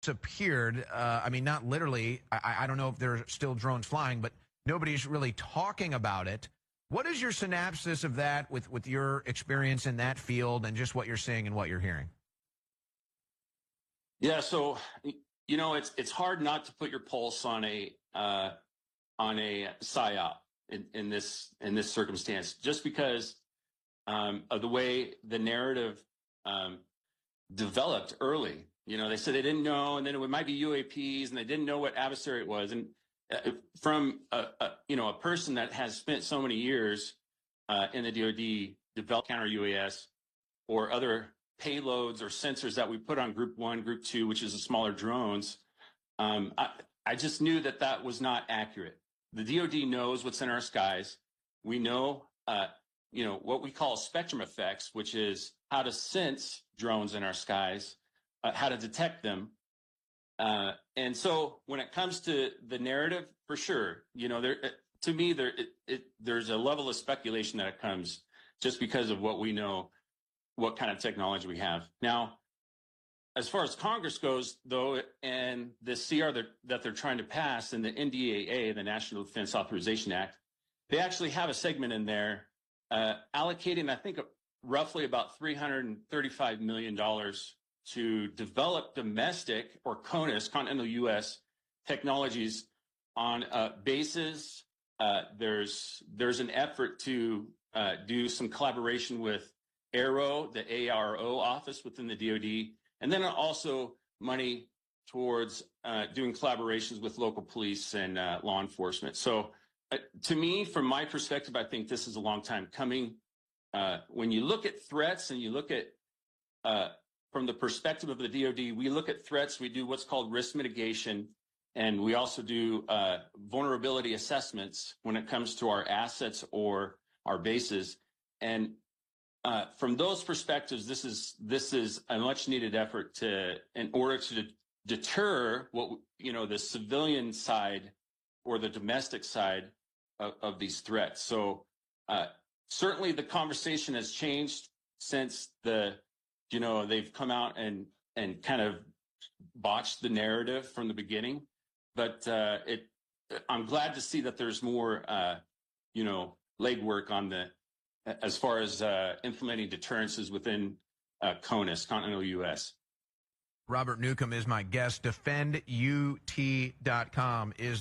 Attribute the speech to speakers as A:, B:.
A: disappeared. I mean, not literally. I don't know if there are still drones flying, but nobody's really talking about it. What is your synopsis of that with your experience in that field and just what you're seeing and what you're hearing?
B: Yeah, so it's hard not to put your pulse on a psyop in this circumstance, just because of the way the narrative developed early. They said they didn't know, and then it might be UAPs, and they didn't know what adversary it was. And from a person that has spent so many years in the DoD develop counter UAS or other payloads or sensors that we put on Group 1, Group 2, which is the smaller drones, I just knew that was not accurate. The DoD knows what's in our skies. We know, what we call spectrum effects, which is how to sense drones in our skies, how to detect them. And so when it comes to the narrative, for sure, there's a level of speculation that it comes just because of what we know, what kind of technology we have. Now, as far as Congress goes, though, and the CR that they're trying to pass and the NDAA, the National Defense Authorization Act, they actually have a segment in there allocating, I think, roughly about $335 million to develop domestic or CONUS, continental U.S. technologies on bases. There's an effort to do some collaboration with ARO, the ARO office within the DoD, and then also money towards doing collaborations with local police and law enforcement. So to me, from my perspective, I think this is a long time coming. When you look at threats and you look at from the perspective of the DoD, we look at threats, we do what's called risk mitigation, and we also do vulnerability assessments when it comes to our assets or our bases. And from those perspectives, this is a much needed effort in order to deter the civilian side or the domestic side of these threats. So certainly the conversation has changed since they've come out and kind of botched the narrative from the beginning. But I'm glad to see that there's more legwork on as far as implementing deterrences within CONUS, continental U.S.
A: Robert Newcomb is my guest. DefendUT.com is